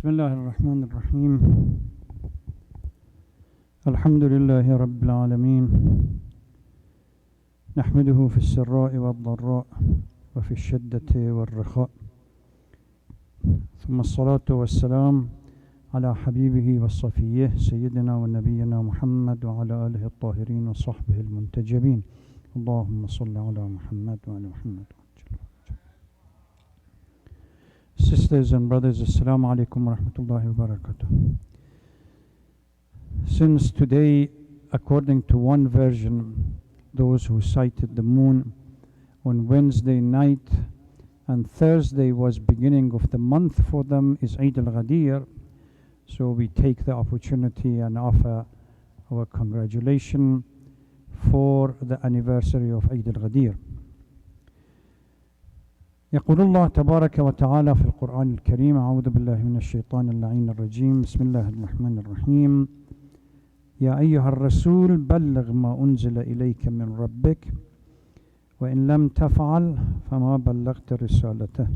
بسم الله الرحمن الرحيم. الحمد لله رب العالمين، نحمده في السراء والضراء وفي الشدة والرخاء، ثم الصلاة والسلام على حبيبه وصفيه سيدنا ونبينا محمد وعلى آله الطاهرين وصحبه المنتجبين. اللهم صل على محمد وعلى محمد. Sisters and brothers, Assalamu alaikum wa rahmatullahi wa barakatuh. Since today, according to one version, those who sighted the moon on Wednesday night and Thursday was beginning of the month for them is Eid al-Ghadeer, so we take the opportunity and offer our congratulations for the anniversary of Eid al-Ghadeer. يقول الله تبارك وتعالى في القرآن الكريم: أعوذ بالله من الشيطان اللعين الرجيم، بسم الله الرحمن الرحيم. يا أيها الرسول بلغ ما أنزل إليك من ربك وإن لم تفعل فما بلغت رسالته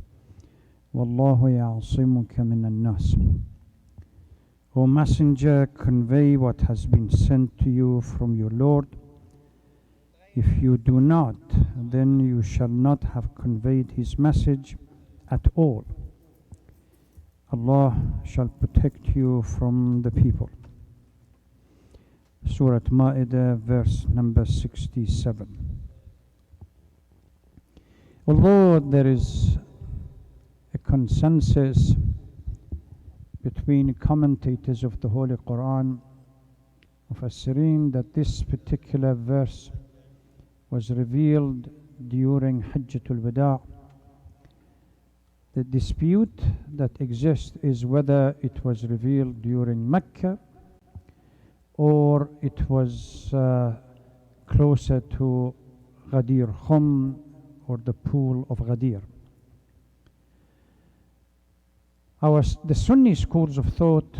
والله يعصمك من الناس. O Messenger, convey what has been sent to you from your Lord. If you do not, then you shall not have conveyed his message at all. Allah shall protect you from the people. Surah Ma'idah, verse number 67. Although there is a consensus between commentators of the Holy Quran, Mufassirin, that this particular verse was revealed during Hajjatul Wada', the dispute that exists is whether it was revealed during Mecca or it was closer to Ghadeer or the pool of Ghadeer. The Sunni schools of thought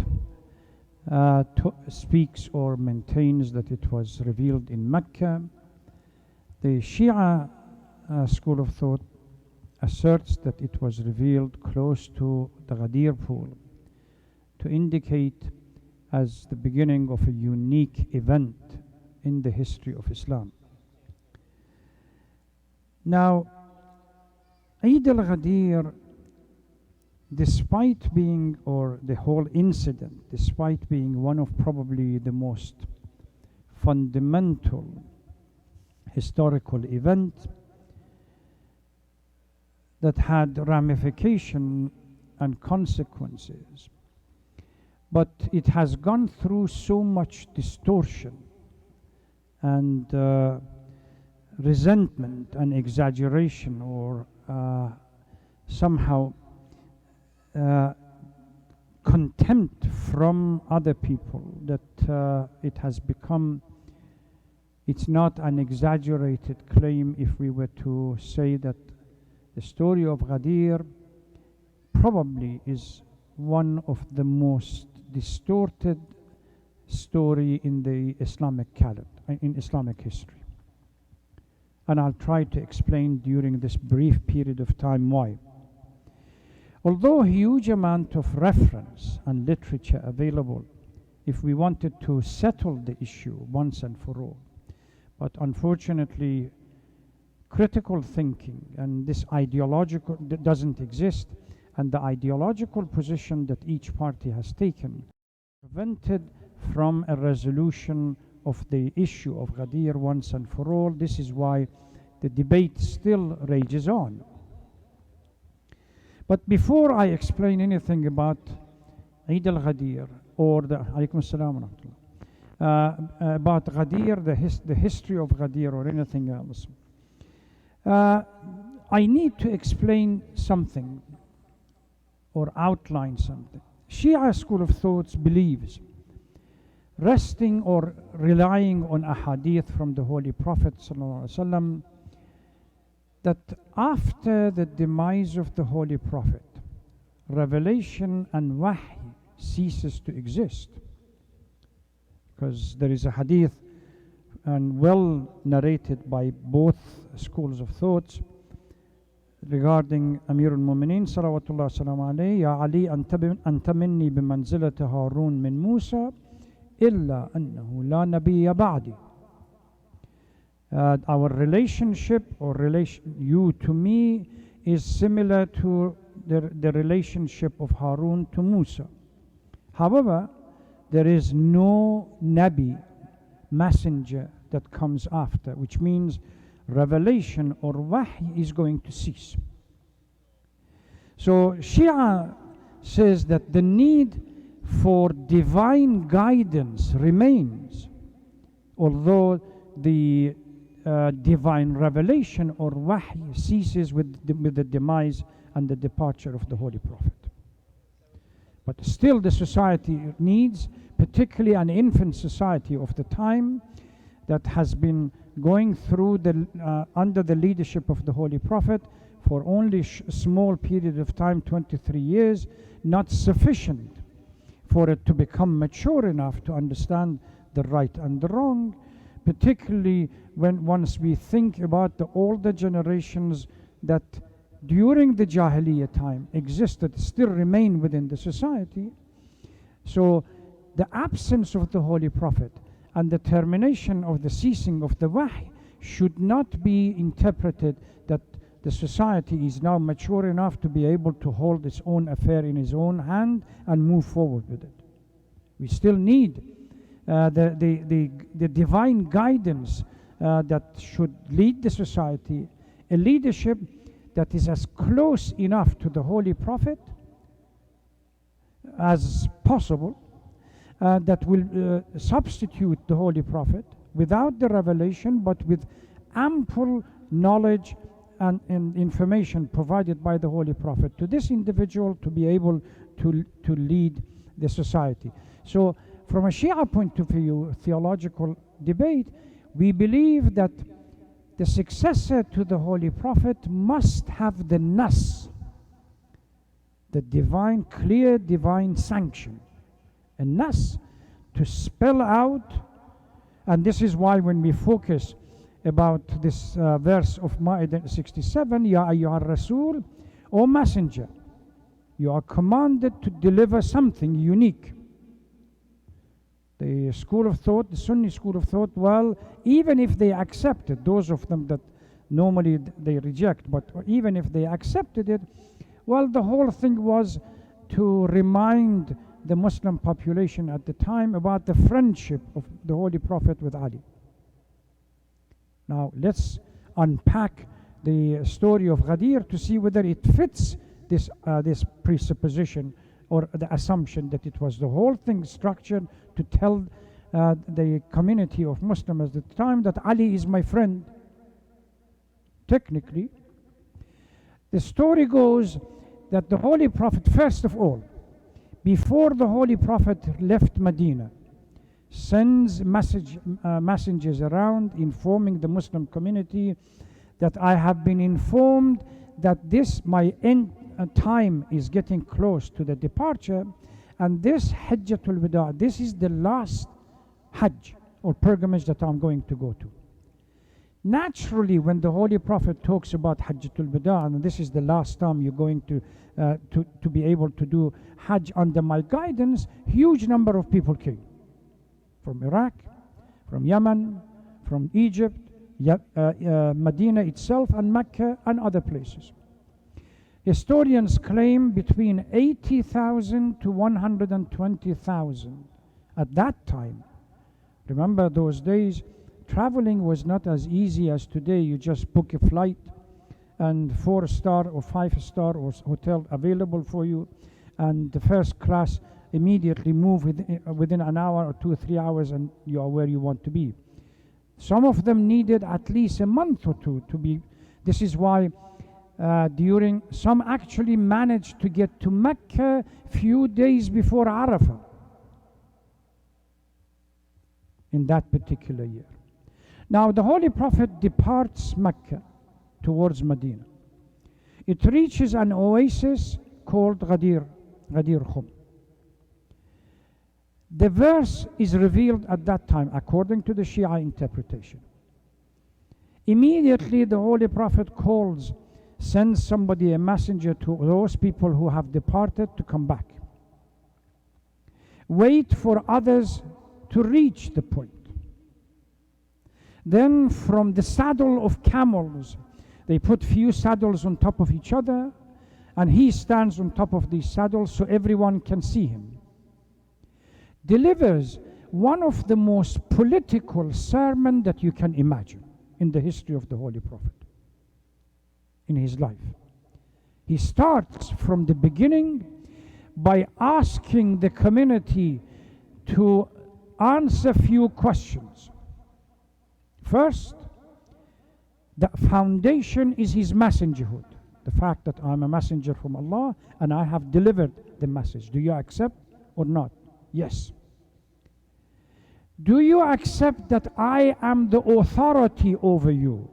speaks or maintains that it was revealed in Mecca. The Shia school of thought asserts that it was revealed close to the Ghadeer pool to indicate as the beginning of a unique event in the history of Islam. Now, Eid al-Ghadeer, despite being, or the whole incident, despite being one of probably the most fundamental historical event that had ramification and consequences, but it has gone through so much distortion and resentment and exaggeration, or somehow contempt from other people, that it has become, it's not an exaggerated claim if we were to say that the story of Ghadeer probably is one of the most distorted story in the Islamic calendar, in Islamic history. And I'll try to explain during this brief period of time why. Although a huge amount of reference and literature available if we wanted to settle the issue once and for all, but unfortunately critical thinking and this ideological doesn't exist, and the ideological position that each party has taken prevented from a resolution of the issue of Ghadeer once and for all. This is why the debate still rages on. But before I explain anything about Eid al-Ghadeer or the alaykum assalam wa rahmatullah, about Ghadeer, the history of Ghadeer or anything else, I need to explain something or outline something. Shia school of thoughts believes, resting or relying on a hadith from the Holy Prophet ﷺ, that after the demise of the Holy Prophet, revelation and wahy ceases to exist. Because there is a hadith, and well narrated by both schools of thoughts, regarding Amir al-Mu'mineen salawatullah salamu alayhi, Ya Ali anta minni bimanzilati Harun min Musa illa annahu la nabiyya ba'di. Our relationship or you to me is similar to the relationship of Harun to Musa. However, there is no Nabi, messenger, that comes after, which means revelation or wahy is going to cease. So Shia says that the need for divine guidance remains, although the divine revelation or wahy ceases with the demise and the departure of the Holy Prophet. But still the society needs, particularly an infant society of the time that has been going through under the leadership of the Holy Prophet for only a small period of time, 23 years, not sufficient for it to become mature enough to understand the right and the wrong, particularly once we think about the older generations that during the Jahiliyyah time existed, still remain within the society. So the absence of the Holy Prophet and the termination of the ceasing of the wahy should not be interpreted that the society is now mature enough to be able to hold its own affair in its own hand and move forward with it. We still need the divine guidance that should lead the society, a leadership that is as close enough to the Holy Prophet as possible, that will substitute the Holy Prophet without the revelation, but with ample knowledge and information provided by the Holy Prophet to this individual to be able to lead the society. So from a Shia point of view, theological debate, we believe that the successor to the Holy Prophet must have the nas, the divine, clear divine sanction, a nas to spell out. And this is why when we focus about this verse of Ma'idah 67, Ya ayyuhar Rasul, O messenger, you are commanded to deliver something unique. The school of thought, the Sunni school of thought, well, even if they accepted, those of them that normally they reject, but even if they accepted it, well, the whole thing was to remind the Muslim population at the time about the friendship of the Holy Prophet with Ali. Now, let's unpack the story of Ghadeer to see whether it fits this presupposition or the assumption that it was the whole thing structured to tell the community of Muslims at the time that Ali is my friend. Technically, the story goes that the Holy Prophet, first of all, before the Holy Prophet left Medina, sends messengers around informing the Muslim community that I have been informed that my end time is getting close to the departure, and this Hajjatul Wada, this is the last Hajj or pilgrimage that I'm going to go to. Naturally, when the Holy Prophet talks about Hajjatul Wada, and this is the last time you're going to be able to do Hajj under my guidance, huge number of people came from Iraq, from Yemen, from Egypt, Medina itself, and Mecca, and other places. Historians claim between 80,000 to 120,000 at that time. Remember, those days, traveling was not as easy as today. You just book a flight and 4-star or 5-star or hotel available for you, and the first class immediately move within an hour or 2 or 3 hours, and you are where you want to be. Some of them needed at least a month or two to be. This is why some actually managed to get to Mecca few days before Arafah in that particular year. Now the Holy Prophet departs Mecca towards Medina. It reaches an oasis called Ghadeer Khum. The verse is revealed at that time according to the Shia interpretation. Immediately the Holy Prophet calls send somebody, a messenger, to those people who have departed to come back. Wait for others to reach the point. Then from the saddle of camels, they put few saddles on top of each other, and he stands on top of these saddles so everyone can see him. Delivers one of the most political sermons that you can imagine in the history of the Holy Prophet, in his life. He starts from the beginning by asking the community to answer few questions. First, the foundation is his messengerhood, the fact that I'm a messenger from Allah and I have delivered the message. Do you accept or not? Yes. Do you accept that I am the authority over you?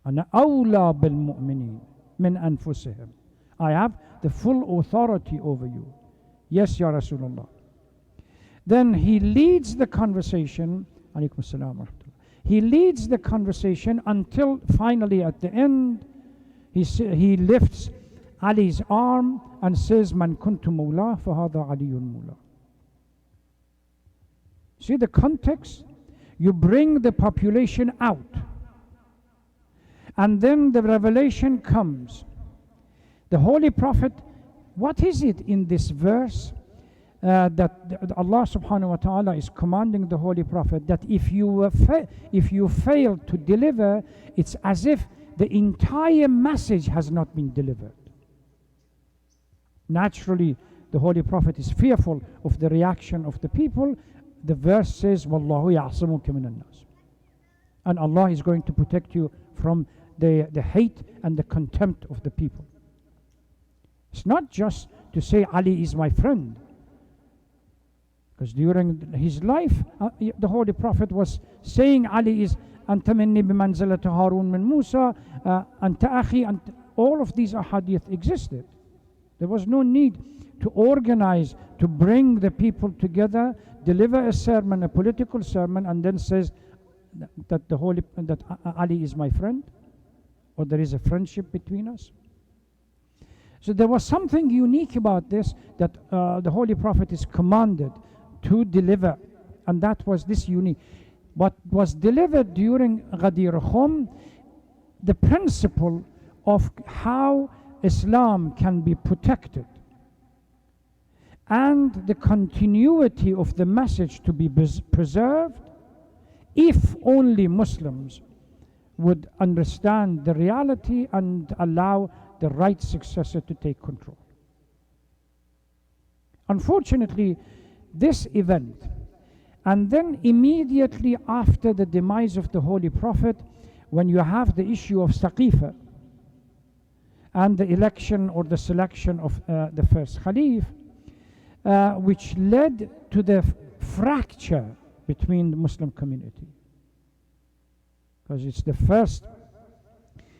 أنا أولى بالمؤمنين من أنفسهم. I have the full authority over you. Yes, Ya Rasulullah. Then he leads the conversation. Alaykum as-salam wa rahmatullah. He leads the conversation until finally at the end he lifts Ali's arm and says, Man kuntu mawla fahada aliyun mawla. See the context? You bring the population out. And then the revelation comes. The Holy Prophet, what is it in this verse that Allah subhanahu wa ta'ala is commanding the Holy Prophet that if you fail to deliver, it's as if the entire message has not been delivered. Naturally, the Holy Prophet is fearful of the reaction of the people. The verse says, Wallahu ya'asimuka minan nas. And Allah is going to protect you from the hate and the contempt of the people. It's not just to say Ali is my friend. Because during his life, the Holy Prophet was saying Ali is Anta minni bimanzalati Harun min Musa, Anta akhi, and all of these ahadith existed. There was no need to organize, to bring the people together, deliver a sermon, a political sermon, and then says that Ali is my friend, or there is a friendship between us. So there was something unique about this, that the Holy Prophet is commanded to deliver, and that was this unique. What was delivered during Ghadeer, the principle of how Islam can be protected and the continuity of the message to be preserved if only Muslims would understand the reality and allow the right successor to take control. Unfortunately, this event, and then immediately after the demise of the Holy Prophet, when you have the issue of Saqifa and the election or the selection of the first Khalif, which led to the fracture between the Muslim community. Because it's the first,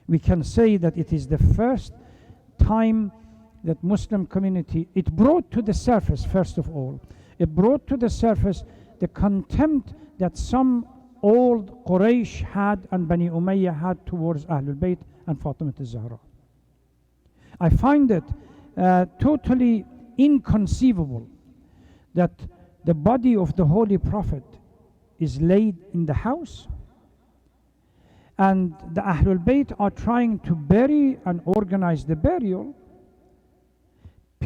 we can say that it is the first time that Muslim community, it brought to the surface, first of all, it brought to the surface the contempt that some old Quraysh had and Bani Umayyah had towards Ahlul Bayt and Fatima al-Zahra. I find it totally inconceivable that the body of the Holy Prophet is laid in the house and the Ahlul Bayt are trying to bury and organize the burial.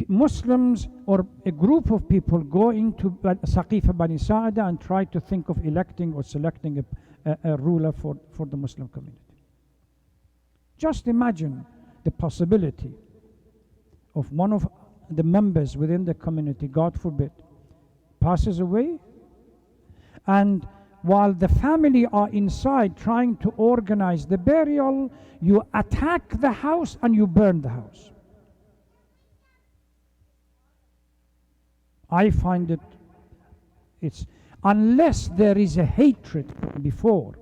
Muslims or a group of people go into Saqifa Bani Sa'ida and try to think of electing or selecting a ruler for the Muslim community. Just imagine the possibility of one of the members within the community, God forbid, passes away, and while the family are inside trying to organize the burial, you attack the house and you burn the house. I find it's unless there is a hatred before.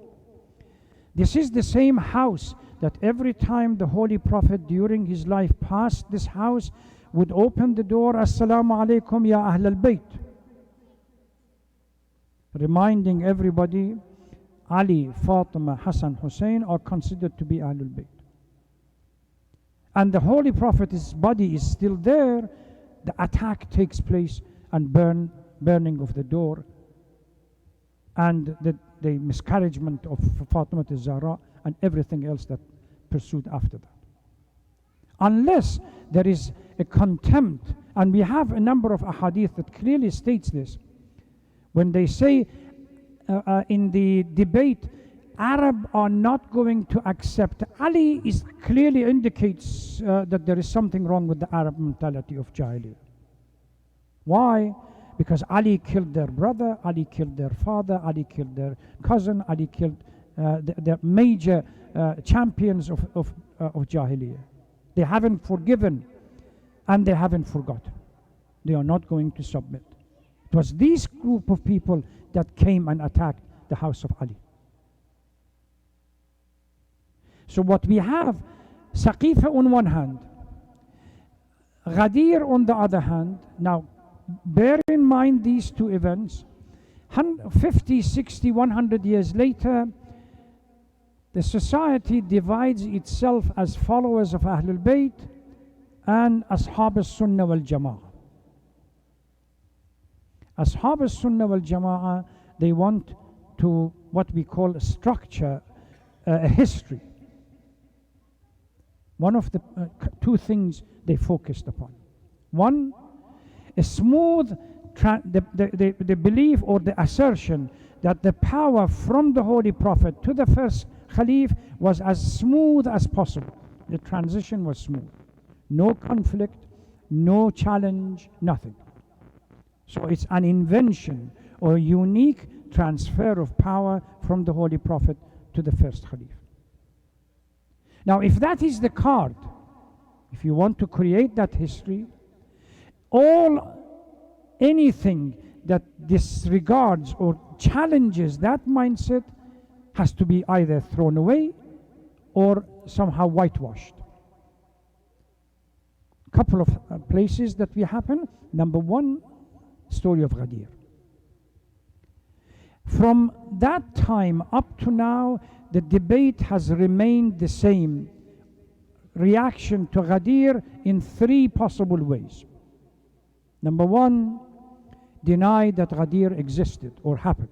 This is the same house that every time the Holy Prophet during his life passed this house would open the door, Assalamu alaikum ya Ahl al-Bayt, reminding everybody, Ali, Fatima, Hassan, Hussein are considered to be Ahlul Bayt. And the Holy Prophet's body is still there, the attack takes place and burning of the door and the miscarriagement of Fatima al-Zahra and everything else that pursued after that. Unless there is a contempt, and we have a number of ahadith that clearly states this, when they say in the debate, Arab are not going to accept. Ali is clearly indicates that there is something wrong with the Arab mentality of Jahiliyyah. Why? Because Ali killed their brother, Ali killed their father, Ali killed their cousin, Ali killed the major champions of Jahiliyyah. They haven't forgiven and they haven't forgotten. They are not going to submit. It was this group of people that came and attacked the house of Ali. So what we have, Saqifa on one hand, Ghadeer on the other hand. Now, bear in mind these two events. 50, 60, 100 years later, the society divides itself as followers of Ahlul Bayt and Ashab al-Sunnah wal-Jama'ah. Ashab al-Sunnah wal-Jama'ah, they want to, what we call, structure a history. One of the two things they focused upon. One, a smooth, the belief or the assertion that the power from the Holy Prophet to the first Khalif was as smooth as possible. The transition was smooth. No conflict, no challenge, nothing. So it's an invention or a unique transfer of power from the Holy Prophet to the first Khalif. Now, if that is the card, if you want to create that history, anything that disregards or challenges that mindset has to be either thrown away or somehow whitewashed. Couple of places that we happen. Number one, story of Ghadeer. From that time up to now, the debate has remained the same. Reaction to Ghadeer in three possible ways. Number one, deny that Ghadeer existed or happened.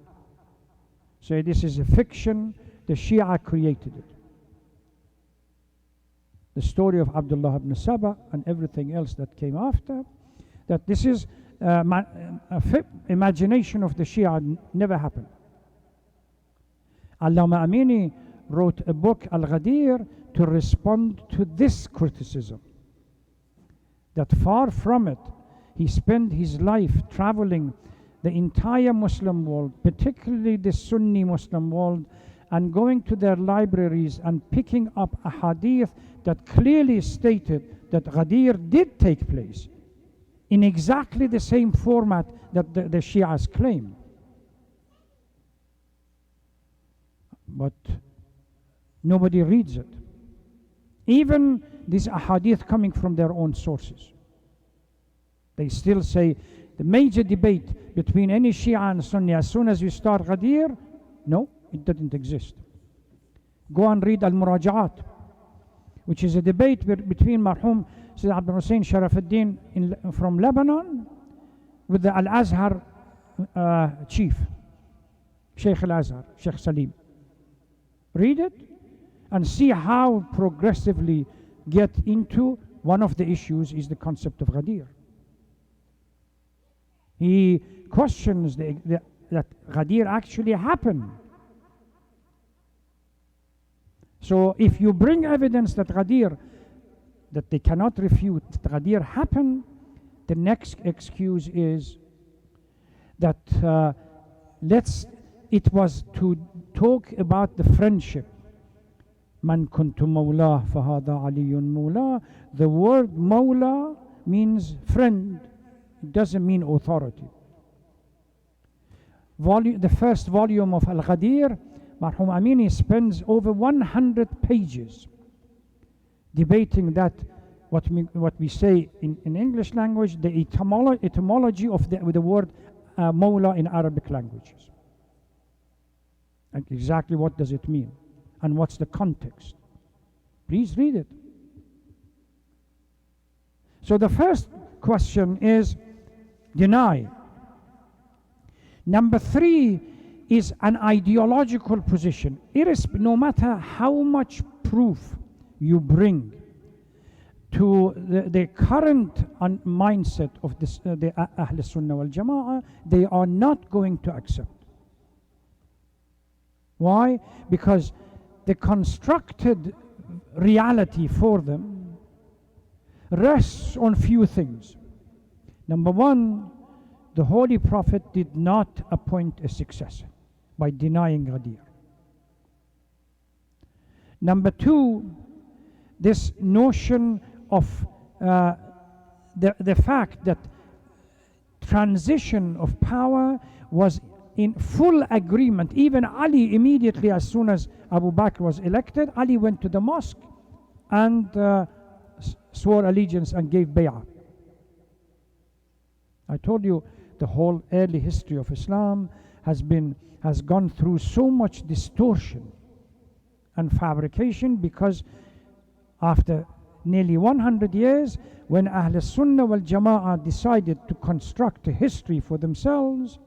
Say this is a fiction, the Shia created it. The story of Abdullah ibn Saba and everything else that came after, that this is imagination of the Shia, never happened. Allama Amini wrote a book, Al-Ghadir, to respond to this criticism. That far from it, he spent his life traveling the entire Muslim world, particularly the Sunni Muslim world, and going to their libraries and picking up a hadith that clearly stated that Ghadeer did take place in exactly the same format that the Shias claim. But nobody reads it. Even these ahadith coming from their own sources. They still say the major debate between any Shia and Sunni, as soon as you start Ghadeer, no, it didn't exist. Go and read Al-Muraja'at, which is a debate between Marhum Sayyid Abdul Hussein Sharafuddin from Lebanon with the Al-Azhar chief, Shaykh Al-Azhar, Sheikh Salim. Read it and see how progressively get into one of the issues is the concept of Ghadeer. He questions that Ghadeer actually happened. So if you bring evidence that Ghadeer, that they cannot refute that Ghadeer happened, the next excuse is that it was to talk about the friendship. Man kuntu mawla fahada aliyun mawla. The word mawla means friend. It doesn't mean authority. The first volume of Al-Ghadir, Marhum Amini spends over 100 pages debating that, what we say in English language, the etymology of the word mawla in Arabic languages. And exactly what does it mean? And what's the context? Please read it. So the first question is deny. Number 3 is an ideological position. No matter how much proof you bring to the current mindset of the Ahl Sunnah wal Jama'ah, they are not going to accept. Why? Because the constructed reality for them rests on few things. Number 1, the Holy Prophet did not appoint a successor by denying Ghadeer. Number 2, this notion of the fact that transition of power was in full agreement. Even Ali, immediately as soon as Abu Bakr was elected, Ali went to the mosque and swore allegiance and gave bay'ah. I told you the whole early history of Islam has gone through so much distortion and fabrication, because after nearly 100 years, when Ahl Sunnah wal Jama'ah decided to construct a history for themselves,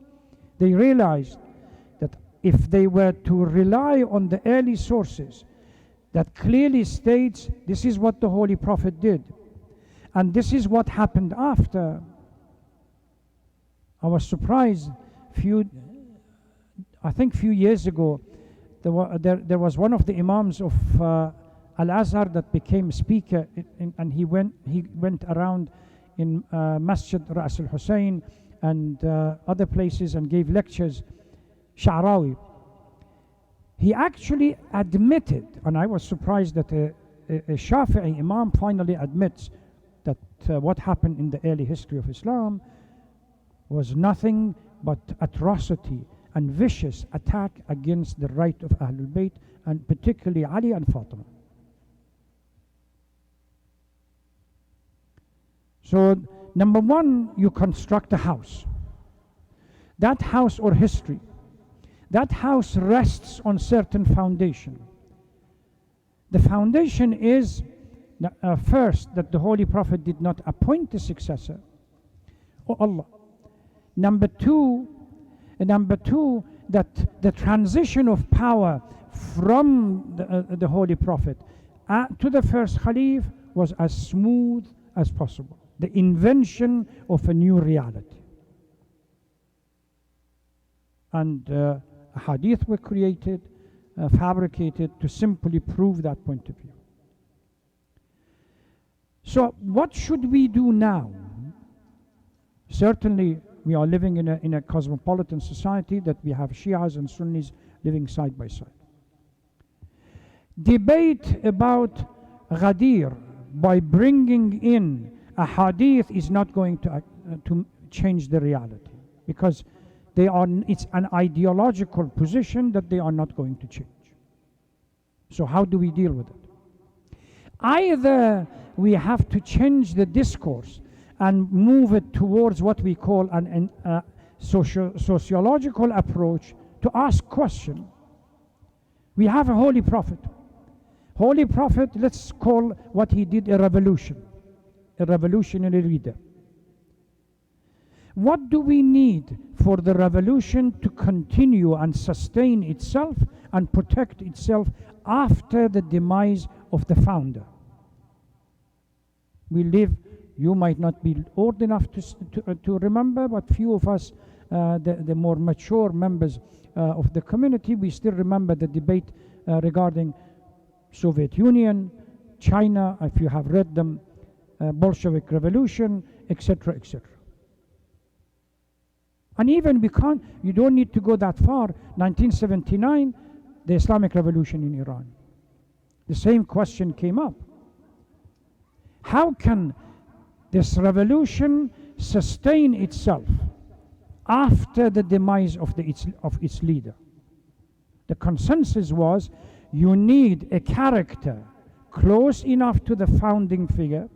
they realized that if they were to rely on the early sources that clearly states this is what the Holy Prophet did and this is what happened after, I was surprised. I think few years ago, there was one of the Imams of Al-Azhar that became speaker, and he went around in Masjid Ras al-Hussein and other places and gave lectures, Sha'rawi. He actually admitted, and I was surprised that a Shafi'i Imam finally admits that what happened in the early history of Islam was nothing but atrocity and vicious attack against the right of Ahlul Bayt, and particularly Ali and Fatima. So, number 1, you construct a house. That house or history, that house rests on certain foundation. The foundation is first, that the Holy Prophet did not appoint a successor, or Allah. Number two, that the transition of power from the Holy Prophet to the first Khalif was as smooth as possible. The invention of a new reality. And hadith were created, fabricated to simply prove that point of view. So what should we do now? Certainly we are living in a cosmopolitan society that we have Shias and Sunnis living side by side. Debate about Ghadeer by bringing in a hadith is not going to change the reality, because it's an ideological position that they are not going to change. So how do we deal with it? Either we have to change the discourse and move it towards what we call an sociological approach to ask questions. We have a Holy Prophet. Holy Prophet, let's call what he did a revolution, a revolutionary leader. What do we need for the revolution to continue and sustain itself and protect itself after the demise of the founder? We live, you might not be old enough to remember, but few of us, the more mature members of the community, we still remember the debate regarding Soviet Union, China, if you have read them, Bolshevik Revolution, etc., etc. And even you don't need to go that far. 1979, the Islamic Revolution in Iran. The same question came up. How can this revolution sustain itself after the demise of its leader? The consensus was, you need a character close enough to the founding figure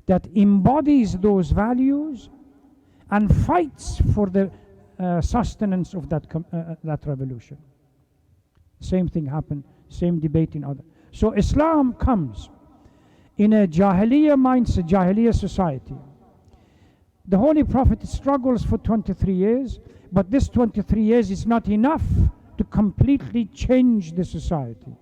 that embodies those values and fights for the sustenance of that revolution. Same thing happened, same debate in other. So Islam comes in a Jahiliyyah mindset, Jahiliyyah society. The Holy Prophet struggles for 23 years, but this 23 years is not enough to completely change the society.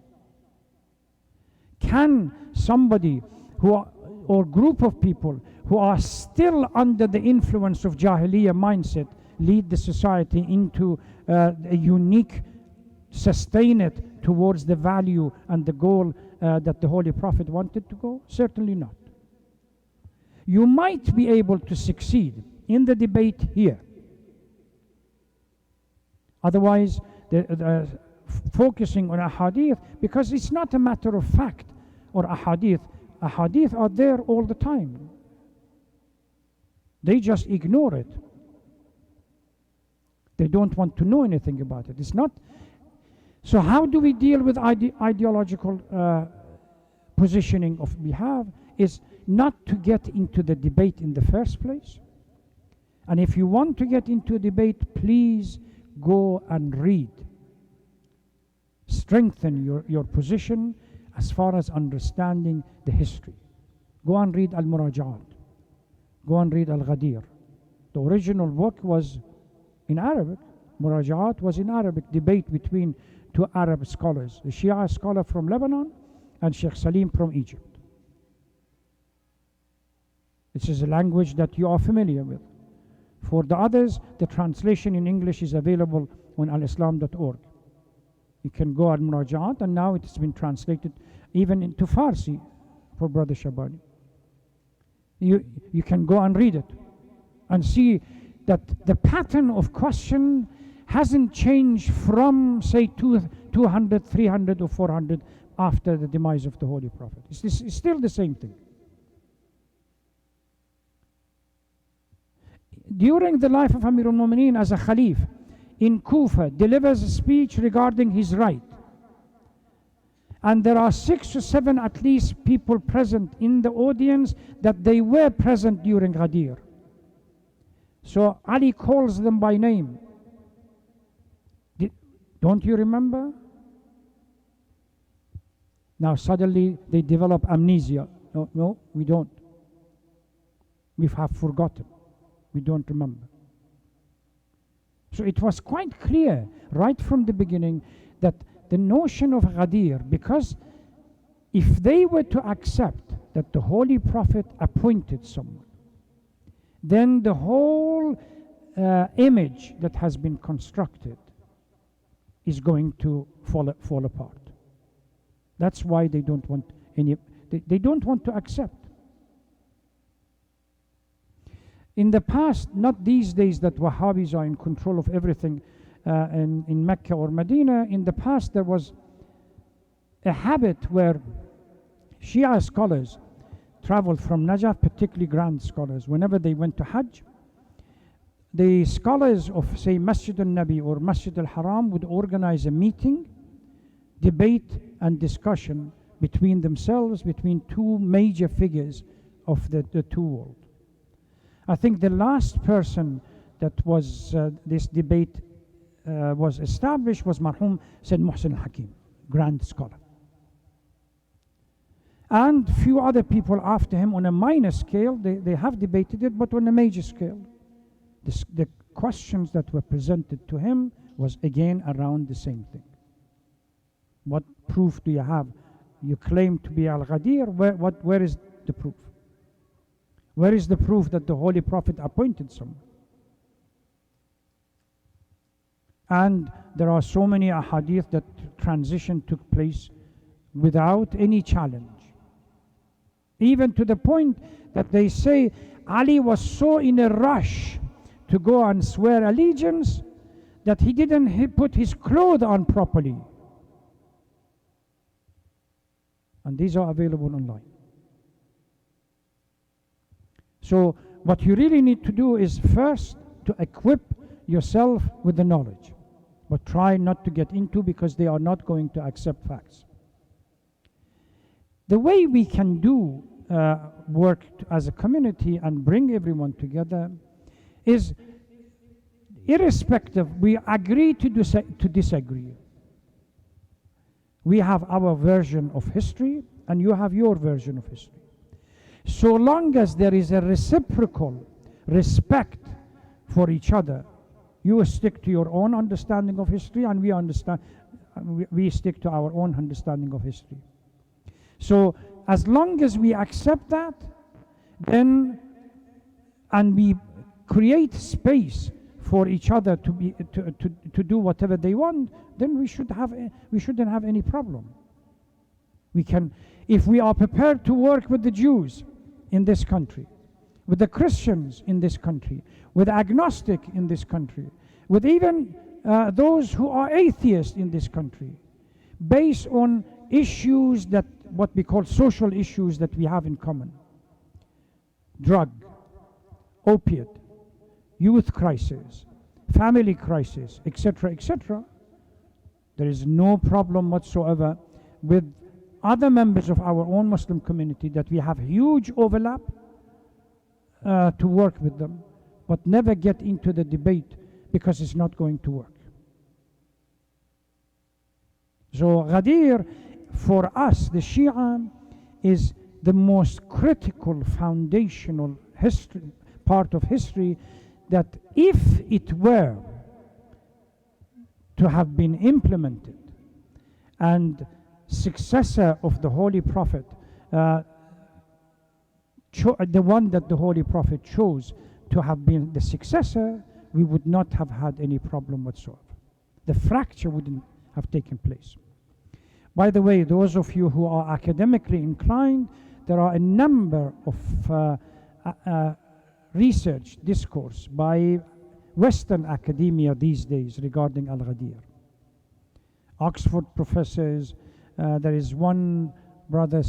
Can somebody or group of people who are still under the influence of Jahiliyyah mindset lead the society into a unique, sustain it towards the value and the goal that the Holy Prophet wanted to go? Certainly not. You might be able to succeed in the debate here. Otherwise, focusing on ahadith, because it's not a matter of fact or ahadith. Ahadith are there all the time. They just ignore it. They don't want to know anything about it. It's not. So how do we deal with ideological positioning of we have is not to get into the debate in the first place. And if you want to get into a debate, please go and read. Strengthen your position as far as understanding the history. Go and read Al-Murajaat. Go and read Al-Ghadeer. The original book was in Arabic. Murajaat was in Arabic. Debate between two Arab scholars. A Shia scholar from Lebanon and Sheikh Salim from Egypt. This is a language that you are familiar with. For the others, the translation in English is available on alislam.org. You can go at Murajaat, and now it has been translated even into Farsi for Brother Shabani. You can go and read it and see that the pattern of question hasn't changed from, say, 200, 300 or 400 after the demise of the Holy Prophet. It's still the same thing. During the life of Amir al-Mu'mineen as a Khalif in Kufa, delivers a speech regarding his right. And there are 6 or 7 at least people present in the audience that they were present during Ghadeer. So Ali calls them by name. Don't you remember? Now suddenly they develop amnesia. No, we don't. We have forgotten. We don't remember. So it was quite clear right from the beginning that the notion of Ghadeer, because if they were to accept that the Holy Prophet appointed someone, then the whole image that has been constructed is going to fall apart. That's why they don't want they don't want to accept. In the past, not these days that Wahhabis are in control of everything in Mecca or Medina, in the past there was a habit where Shia scholars traveled from Najaf, particularly grand scholars, whenever they went to Hajj, the scholars of, say, Masjid al-Nabi or Masjid al-Haram would organize a meeting, debate and discussion between themselves, between two major figures of the two worlds. I think the last person that was this debate was established was Marhum Sayyid Muhsin al-Hakim, grand scholar. And few other people after him on a minor scale, they have debated it, but on a major scale. The questions that were presented to him was again around the same thing. What proof do you have? You claim to be Al-Ghadir, where is the proof? Where is the proof that the Holy Prophet appointed someone? And there are so many ahadith that transition took place without any challenge. Even to the point that they say Ali was so in a rush to go and swear allegiance that he didn't put his clothes on properly. And these are available online. So what you really need to do is first to equip yourself with the knowledge, but try not to get into, because they are not going to accept facts. The way we can do work as a community and bring everyone together is, irrespective, we agree to disagree. We have our version of history, and you have your version of history. So long as there is a reciprocal respect for each other, you stick to your own understanding of history, and we stick to our own understanding of history. So as long as we accept that, then, and we create space for each other to do whatever they want, then we shouldn't have any problem. We can, if we are prepared to work with the Jews in this country, with the Christians in this country, with agnostic in this country, with even those who are atheists in this country, based on issues that, what we call social issues that we have in common. Drug, opiate, youth crisis, family crisis, etc., etc. There is no problem whatsoever with other members of our own Muslim community that we have huge overlap to work with them, but never get into the debate because it's not going to work. So Ghadeer, for us, the Shia, is the most critical, foundational part of history that if it were to have been implemented and successor of the Holy Prophet, the one that the Holy Prophet chose to have been the successor, we would not have had any problem whatsoever. The fracture wouldn't have taken place. By the way, those of you who are academically inclined, there are a number of research discourse by Western academia these days regarding Al-Ghadeer. Oxford professors, there is one brother,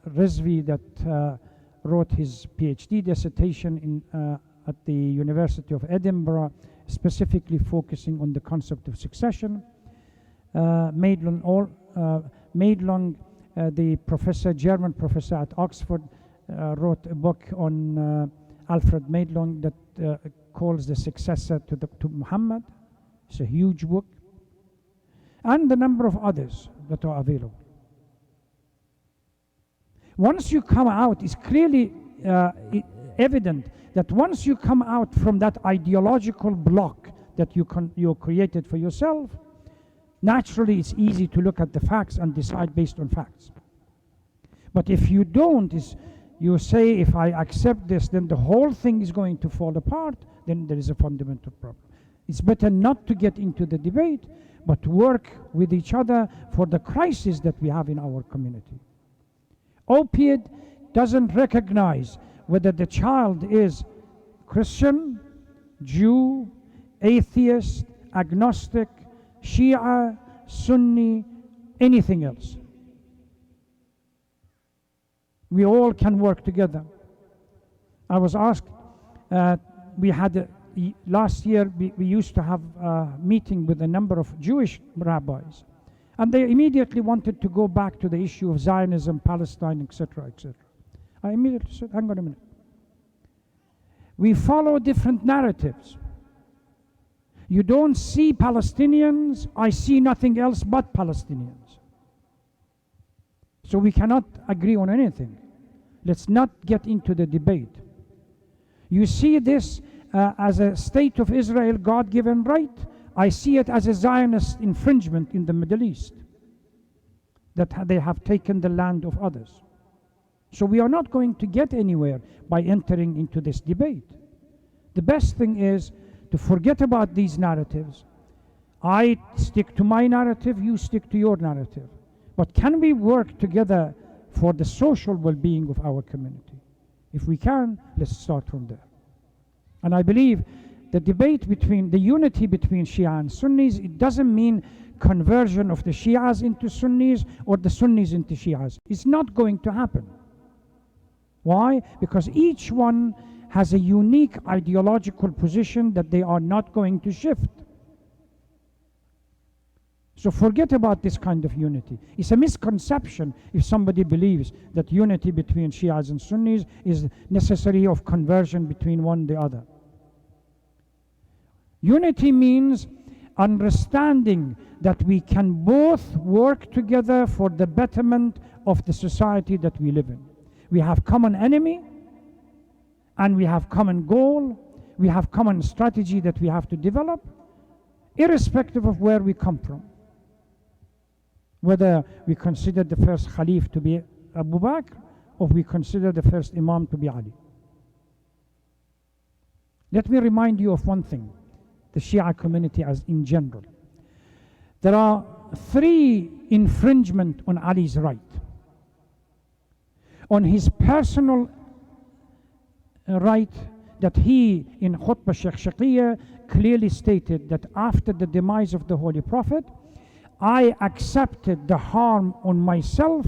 Rizvi, that wrote his PhD dissertation at the University of Edinburgh, specifically focusing on the concept of succession. Maidlung, the German professor at Oxford, wrote a book on Alfred Maidlung that calls the successor to Muhammad. It's a huge book. And the number of others that are available. Once you come out, it's clearly evident that once you come out from that ideological block that you created for yourself, naturally it's easy to look at the facts and decide based on facts. But if you don't, you say, if I accept this, then the whole thing is going to fall apart, then there is a fundamental problem. It's better not to get into the debate, but work with each other for the crisis that we have in our community. Opiate doesn't recognize whether the child is Christian, Jew, atheist, agnostic, Shia, Sunni, anything else. We all can work together. I was asked, we had last year we used to have a meeting with a number of Jewish rabbis, and they immediately wanted to go back to the issue of Zionism, Palestine, etc., etc. I immediately said, hang on a minute. We follow different narratives. You don't see Palestinians, I see nothing else but Palestinians. So we cannot agree on anything. Let's not get into the debate. You see this as a state of Israel God-given right. I see it as a Zionist infringement in the Middle East, that they have taken the land of others. So we are not going to get anywhere by entering into this debate. The best thing is to forget about these narratives. I stick to my narrative, you stick to your narrative. But can we work together for the social well-being of our community? If we can, let's start from there. And I believe the debate between the unity between Shia and Sunnis, it doesn't mean conversion of the Shias into Sunnis or the Sunnis into Shias. It's not going to happen. Why? Because each one has a unique ideological position that they are not going to shift. So forget about this kind of unity. It's a misconception if somebody believes that unity between Shias and Sunnis is necessary of conversion between one and the other. Unity means understanding that we can both work together for the betterment of the society that we live in. We have common enemy, and we have common goal, we have common strategy that we have to develop, irrespective of where we come from. Whether we consider the first Khalif to be Abu Bakr, or we consider the first Imam to be Ali. Let me remind you of one thing, the Shia community as in general. There are 3 infringements on Ali's right. On his personal right, that he, in Khutbah Shaykh clearly stated that after the demise of the Holy Prophet, I accepted the harm on myself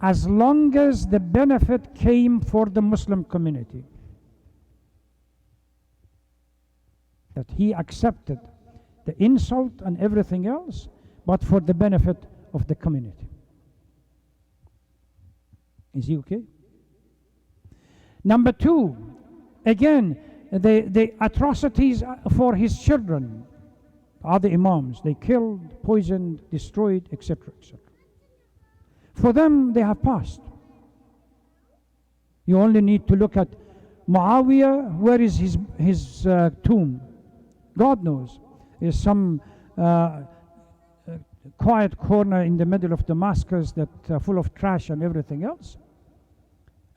as long as the benefit came for the Muslim community. That he accepted the insult and everything else, but for the benefit of the community. Is he okay? Number 2, again, the atrocities for his children, other Imams, they killed, poisoned, destroyed, etc., etc. For them, they have passed. You only need to look at Muawiyah. Where is his tomb? God knows. There's some quiet corner in the middle of Damascus that full of trash and everything else.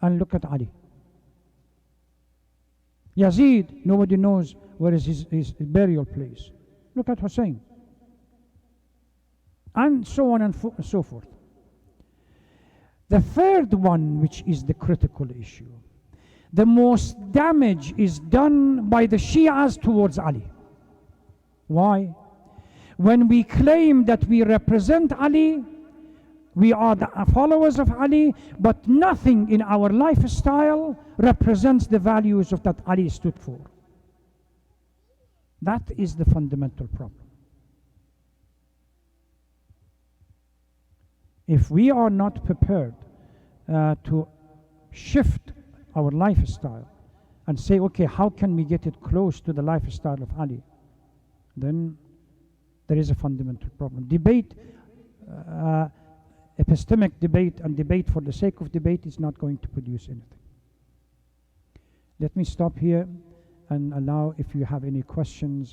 And look at Ali. Yazid, nobody knows where is his burial place. Look at Hussein. And so on and so forth. The third one, which is the critical issue, the most damage is done by the Shias towards Ali. Why? When we claim that we represent Ali, we are the followers of Ali, but nothing in our lifestyle represents the values of that Ali stood for. That is the fundamental problem. If we are not prepared to shift our lifestyle and say, okay, how can we get it close to the lifestyle of Ali? Then there is a fundamental problem. Debate, epistemic debate and debate for the sake of debate is not going to produce anything. Let me stop here and allow if you have any questions.